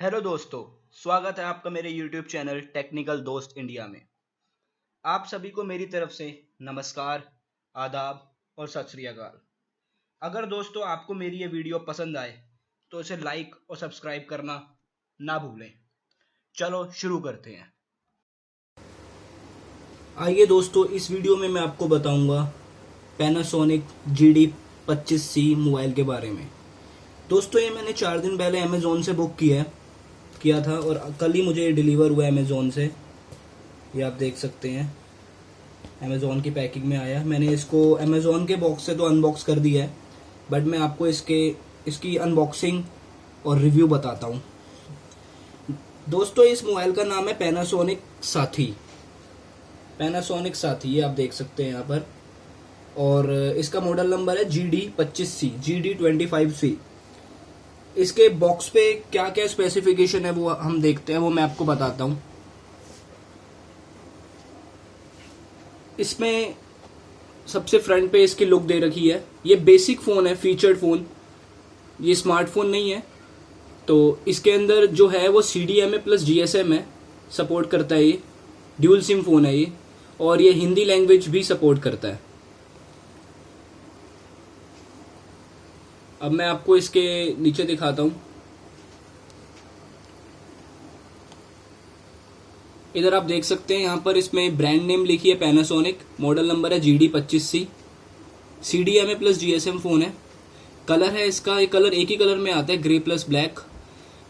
Hello दोस्तों, स्वागत है आपका मेरे YouTube चैनल टेक्निकल दोस्त इंडिया में। आप सभी को मेरी तरफ से नमस्कार, आदाब और सत श्री अकाल। अगर दोस्तों आपको मेरी ये वीडियो पसंद आए तो इसे लाइक और सब्सक्राइब करना ना भूलें। चलो शुरू करते हैं। आइए दोस्तों, इस वीडियो में मैं आपको बताऊंगा पैनासोनिक GD25C मोबाइल के बारे में। दोस्तों ये मैंने 4 दिन पहले अमेज़ोन से बुक किया था और कल ही मुझे डिलीवर हुआ अमेज़ोन से। ये आप देख सकते हैं, अमेज़ोन की पैकिंग में आया। मैंने इसको अमेज़ोन के बॉक्स से तो अनबॉक्स कर दिया है, बट मैं आपको इसकी अनबॉक्सिंग और रिव्यू बताता हूँ। दोस्तों इस मोबाइल का नाम है पैनासोनिक साथी, ये आप देख सकते हैं यहाँ पर। और इसका मॉडल नंबर है GD25C। इसके बॉक्स पे क्या क्या स्पेसिफिकेशन है वो हम देखते हैं, वो मैं आपको बताता हूँ। इसमें सबसे फ्रंट पे इसकी लुक दे रखी है। ये बेसिक फ़ोन है, फीचर्ड फ़ोन, ये स्मार्टफोन नहीं है। तो इसके अंदर जो है वो CDMA प्लस GSM है, सपोर्ट करता है। ये ड्यूल सिम फ़ोन है ये, और ये हिंदी लैंग्वेज भी सपोर्ट करता है। अब मैं आपको इसके नीचे दिखाता हूँ। इधर आप देख सकते हैं, यहाँ पर इसमें ब्रांड नेम लिखी है पैनासोनिक, मॉडल नंबर है GD25C, CDMA plus GSM phone है। कलर है इसका, एक कलर एक ही कलर में आता है, ग्रे प्लस ब्लैक।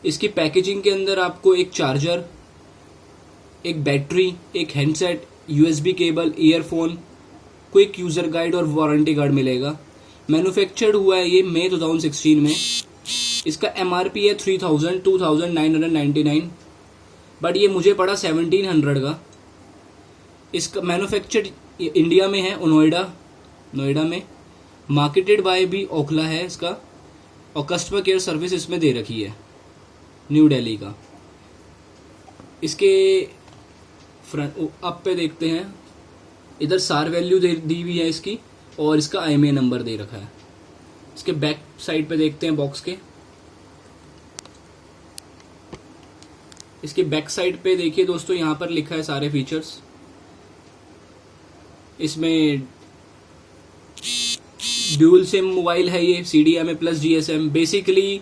इसकी पैकेजिंग के अंदर आपको एक चार्जर, एक बैटरी, एक handset, USB cable, earphone, quick user guide और वारंटी कार्ड मिलेगा। मैन्युफैक्चर्ड हुआ है ये मई 2016 में। इसका MRP है 2999, बट ये मुझे पड़ा 1700 का। इसका मैन्युफैक्चर्ड इंडिया में है, नोएडा में। मार्केटेड बाय भी ओखला है इसका, और कस्टमर केयर सर्विस इसमें दे रखी है, न्यू दिल्ली का। इसके फ्रंट अप पे देखते हैं, इधर सार वैल्यू दी हुई है इसकी, और इसका IMEI नंबर दे रखा है। इसके बैक साइड पे देखते हैं बॉक्स के। इसके बैक साइड पे देखिए दोस्तों, यहाँ पर लिखा है सारे फीचर्स। इसमें ड्यूल सिम मोबाइल है ये, CDMA प्लस GSM। बेसिकली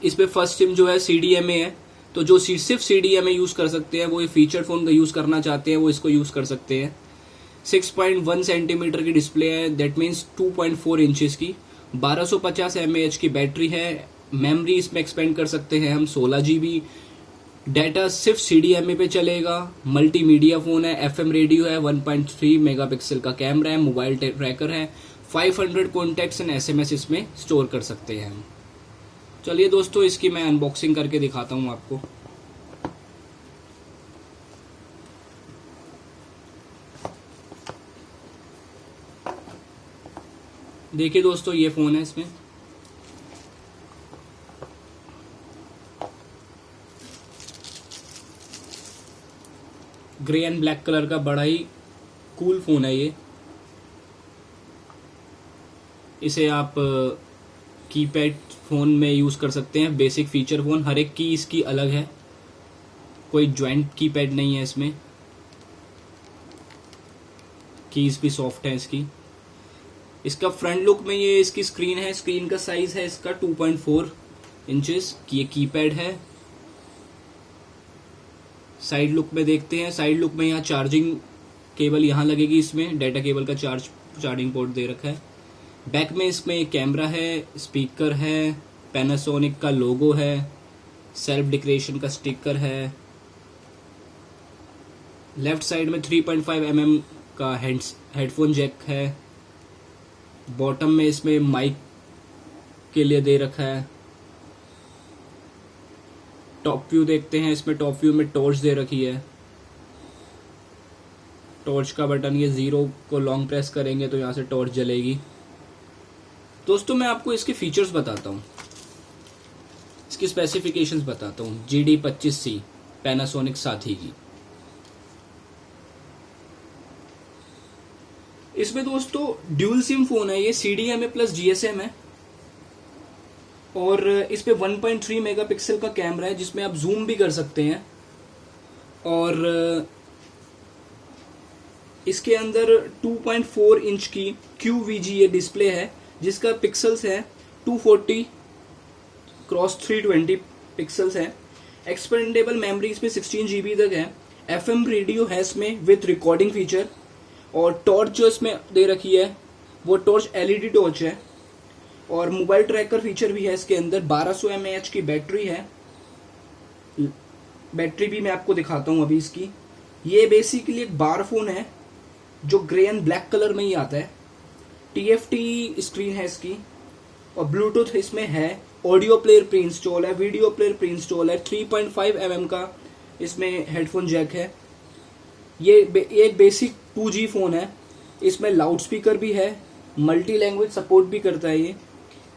इस पे फर्स्ट सिम जो है CDMA है, तो जो सिर्फ CDMA यूज़ कर सकते हैं, वो ये फीचर फ़ोन का यूज़ करना चाहते हैं, वो इसको यूज़ कर सकते हैं। 6.1 सेंटीमीटर की डिस्प्ले है, दैट मीन्स 2.4 इंचेस की। 1250 mAh की बैटरी है। मेमोरी इसमें एक्सपेंड कर सकते हैं हम 16 GB। डाटा सिर्फ CDMA पे चलेगा। मल्टीमीडिया फ़ोन है, FM रेडियो है, 1.3 मेगापिक्सल का कैमरा है, मोबाइल ट्रैकर है, 500 कॉन्टैक्ट्स एंड SMS इसमें स्टोर कर सकते हैं हम। चलिए दोस्तों, इसकी मैं अनबॉक्सिंग करके दिखाता हूँ आपको। देखिए दोस्तों, ये फ़ोन है। इसमें ग्रे एंड ब्लैक कलर का बड़ा ही कूल फ़ोन है ये। इसे आप कीपैड फ़ोन में यूज़ कर सकते हैं। बेसिक फीचर फ़ोन, हर एक की इसकी अलग है, कोई जॉइंट कीपैड नहीं है इसमें। कीज़ भी सॉफ्ट है इसकी। इसका फ्रंट लुक में ये इसकी स्क्रीन है। स्क्रीन का साइज़ है इसका 2.4 इंचेस। ये कीपैड है। साइड लुक में देखते हैं। साइड लुक में यहाँ चार्जिंग केबल यहाँ लगेगी, इसमें डाटा केबल का चार्जिंग पोर्ट दे रखा है। बैक में इसमें एक कैमरा है, स्पीकर है, पैनासोनिक का लोगो है, सेल्फ डेकोरेशन का स्टिकर है। लेफ्ट साइड में 3.5 mm का हेडफोन जैक है। बॉटम में इसमें माइक के लिए दे रखा है। टॉप व्यू देखते हैं। इसमें टॉप व्यू में टॉर्च दे रखी है। टॉर्च का बटन, ये 0 को लॉन्ग प्रेस करेंगे तो यहाँ से टॉर्च जलेगी। दोस्तों मैं आपको इसके फीचर्स बताता हूँ, इसकी स्पेसिफिकेशंस बताता हूँ GD25C पैनासोनिक साथी की। इसमें दोस्तों ड्यूल सिम फ़ोन है ये, CDMA प्लस GSM है, और इस पे 1.3 मेगापिक्सल का कैमरा है जिसमें आप जूम भी कर सकते हैं। और इसके अंदर 2.4 इंच की QVGA डिस्प्ले है जिसका पिक्सल्स है 240 क्रॉस 320 पिक्सल्स है। एक्सपेंडेबल मेमोरी इसमें 16 GB तक है। FM रेडियो है इसमें विथ रिकॉर्डिंग फीचर। और टॉर्च जो इसमें दे रखी है वो टॉर्च LED टॉर्च है। और मोबाइल ट्रैकर फीचर भी है इसके अंदर। 1200 mAh की बैटरी है। बैटरी भी मैं आपको दिखाता हूँ अभी इसकी। ये बेसिकली एक बार फोन है जो ग्रे एंड ब्लैक कलर में ही आता है। TFT स्क्रीन है इसकी और ब्लूटूथ इसमें है। ऑडियो प्लेयर प्री इंस्टॉल है, वीडियो प्लेयर प्री इंस्टॉल है। 3.5 mm का इसमें हेडफोन जैक है। ये एक बेसिक 2G फोन है। इसमें लाउड स्पीकर भी है, मल्टी लैंग्वेज सपोर्ट भी करता है ये।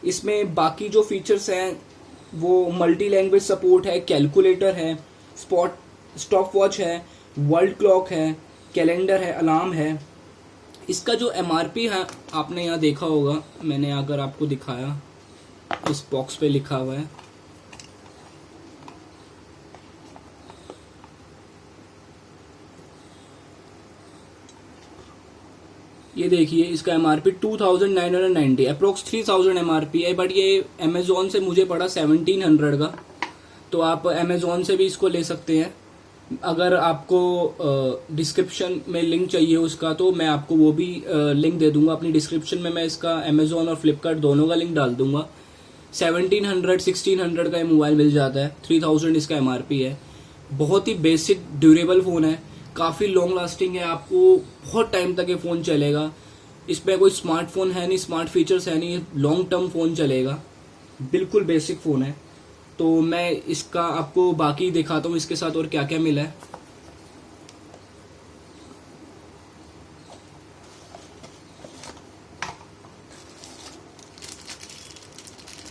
इसमें बाकी जो फीचर्स हैं वो मल्टी लैंग्वेज सपोर्ट है, कैलकुलेटर है, स्टॉप वॉच है, वर्ल्ड क्लॉक है, कैलेंडर है, अलार्म है। इसका जो MRP है आपने यहाँ देखा होगा, मैंने अगर आपको दिखाया, इस बॉक्स पे लिखा हुआ है। ये देखिए इसका MRP 2990 अप्रोक्स 3000 MRP है। बट ये अमेजोन से मुझे पड़ा 1700 का। तो आप अमेजोन से भी इसको ले सकते हैं। अगर आपको डिस्क्रिप्शन में लिंक चाहिए उसका तो मैं आपको वो भी लिंक दे दूंगा अपनी डिस्क्रिप्शन में। मैं इसका अमेजोन और फ्लिपकार्ट दोनों का लिंक डाल दूंगा। 1700 1600 का ये मोबाइल मिल जाता है। 3000 इसका MRP है। बहुत ही बेसिक ड्यूरेबल फ़ोन है, काफ़ी लॉन्ग लास्टिंग है। आपको बहुत टाइम तक ये फ़ोन चलेगा। इस पर कोई स्मार्टफोन है नहीं, स्मार्ट फीचर्स है नहीं, लॉन्ग टर्म फ़ोन चलेगा। बिल्कुल बेसिक फ़ोन है। तो मैं इसका आपको बाकी दिखाता हूँ इसके साथ और क्या क्या मिला है।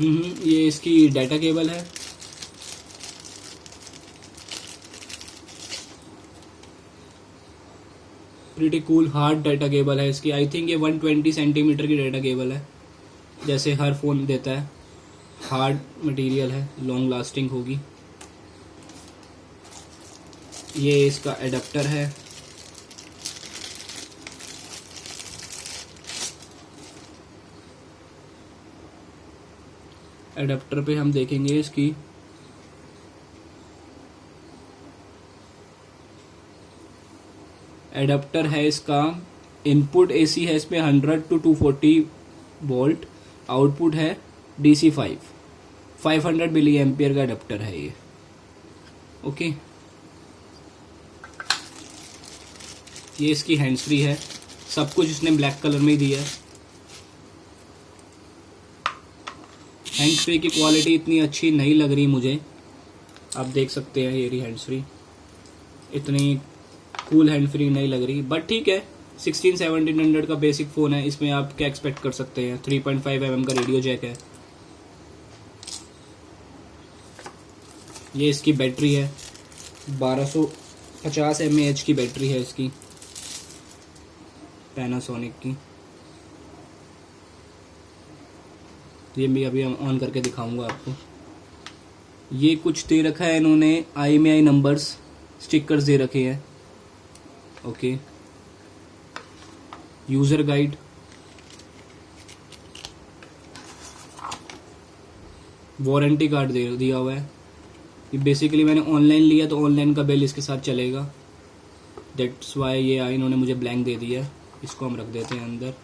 ये इसकी डाटा केबल है। Pretty cool hard data cable है इसकी। आई थिंक ये 120 सेंटीमीटर की डाटा केबल है, जैसे हर फोन देता है। हार्ड मटेरियल है, लॉन्ग लास्टिंग होगी। ये इसका एडाप्टर है। एडाप्टर पे हम देखेंगे इसकी एडाप्टर है इसका। इनपुट AC है इसमें 100 to 240 वोल्ट। आउटपुट है DC 500 मिली एम्पियर का एडाप्टर है ये। ओके, ये इसकी हैंड्स फ्री है। सब कुछ इसने ब्लैक कलर में ही दिया है। हैंड्स फ्री की क्वालिटी इतनी अच्छी नहीं लग रही मुझे। आप देख सकते हैं ये रही हैंड्स फ्री। इतनी कूल हैंड फ्री नहीं लग रही, बट ठीक है। 1700 का बेसिक फ़ोन है। इसमें आप क्या एक्सपेक्ट कर सकते हैं। 3.5 mm का रेडियो जैक है। ये इसकी बैटरी है, 1250 mAh की बैटरी है इसकी, पैनासोनिक की। ये मैं अभी ऑन करके दिखाऊंगा आपको। ये कुछ दे रखा है इन्होंने, IMEI नंबर्स, स्टिकर्स दे रखे हैं। Okay, user guide, warranty card दिया हुआ है। ये बेसिकली मैंने ऑनलाइन लिया तो ऑनलाइन का बिल इसके साथ चलेगा। दैट्स वाई ये इन्होंने मुझे ब्लैंक दे दिया। इसको हम रख देते हैं अंदर।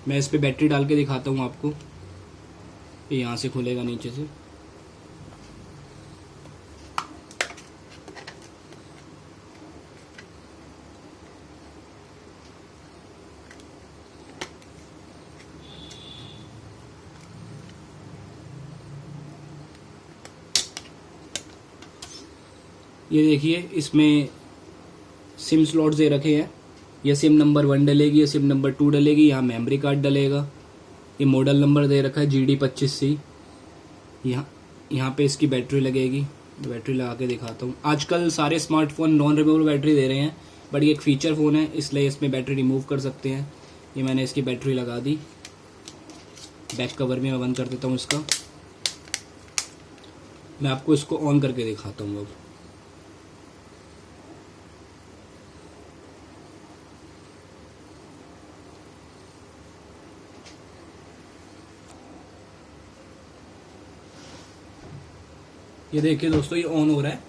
मैं इस पे बैटरी डाल के दिखाता हूँ आपको। ये यहाँ से खुलेगा नीचे से। ये देखिए इसमें सिम स्लॉट दे रखे हैं। ये सिम नंबर 1 डलेगी, ये सिम नंबर 2 डलेगी, यहाँ मेमोरी कार्ड डलेगा। ये मॉडल नंबर दे रखा है GD25C। यहाँ पे इसकी बैटरी लगेगी, बैटरी लगा के दिखाता हूँ। आजकल सारे स्मार्टफोन नॉन रिमूवेबल बैटरी दे रहे हैं, बट ये एक फीचर फ़ोन है इसलिए इसमें बैटरी रिमूव कर सकते हैं। ये मैंने इसकी बैटरी लगा दी। बैक कवर भी मैं बंद कर देता हूँ इसका। मैं आपको इसको ऑन करके दिखाता हूँ अब। ये देखिए दोस्तों, ये ऑन हो रहा है।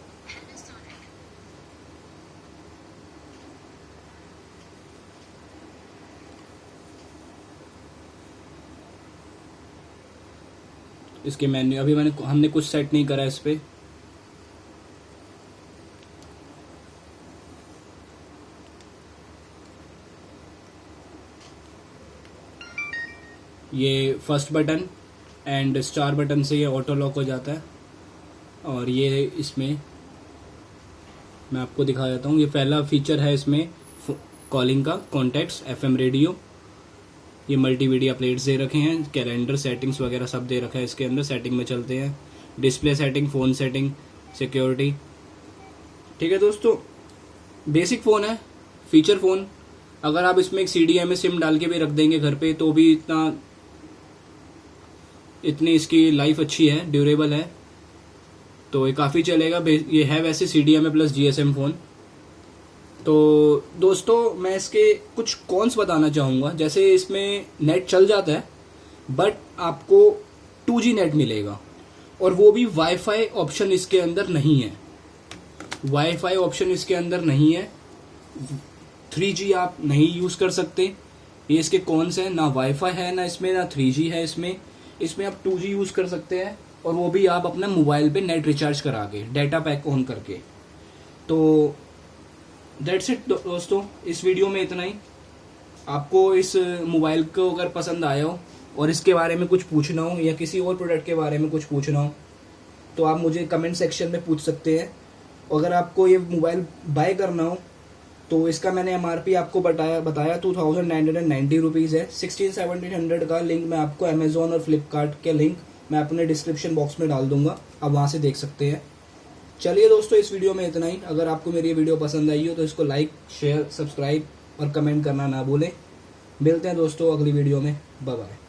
इसके मेन्यू अभी हमने कुछ सेट नहीं करा है इस पे। ये first button and star button से ये ऑटो लॉक हो जाता है। और ये इसमें मैं आपको दिखा देता हूँ। ये पहला फीचर है इसमें कॉलिंग का, कॉन्टैक्ट्स, FM रेडियो। ये मल्टीमीडिया प्लेट्स दे रखे हैं, कैलेंडर सेटिंग्स वगैरह सब दे रखा है इसके अंदर। सेटिंग में चलते हैं, display setting, phone setting, security. ठीक है दोस्तों, बेसिक फ़ोन है, फीचर फ़ोन। अगर आप इसमें एक CDMA सिम डाल के भी रख देंगे घर पे तो भी इतनी इसकी लाइफ अच्छी है, ड्यूरेबल है, तो ये काफ़ी चलेगा। ये है वैसे CDMA प्लस GSM फ़ोन। तो दोस्तों मैं इसके कुछ कॉन्स बताना चाहूँगा। जैसे इसमें नेट चल जाता है, बट आपको 2G नेट मिलेगा, और वो भी वाईफाई ऑप्शन इसके अंदर नहीं है। वाईफाई ऑप्शन इसके अंदर नहीं है। 3G आप नहीं यूज़ कर सकते। ये इसके कॉन्स हैं, ना वाईफाई है ना इसमें, ना 3G है इसमें आप 2G यूज़ कर सकते हैं, और वो भी आप अपना मोबाइल पे नेट रिचार्ज करा के, डाटा पैक ऑन करके। तो दैट्स इट दोस्तों, इस वीडियो में इतना ही। आपको इस मोबाइल को अगर पसंद आया हो और इसके बारे में कुछ पूछना हो या किसी और प्रोडक्ट के बारे में कुछ पूछना हो तो आप मुझे कमेंट सेक्शन में पूछ सकते हैं। अगर आपको ये मोबाइल बाय करना हो तो इसका मैंने MRP आपको बताया 2990 रुपीज़ है। 1600-1700 का लिंक मैं आपको अमेजोन और फ्लिपकार्ट के लिंक मैं अपने डिस्क्रिप्शन बॉक्स में डाल दूंगा, आप वहाँ से देख सकते हैं। चलिए दोस्तों, इस वीडियो में इतना ही। अगर आपको मेरी ये वीडियो पसंद आई हो तो इसको लाइक, शेयर, सब्सक्राइब और कमेंट करना ना भूलें। मिलते हैं दोस्तों अगली वीडियो में। Bye bye.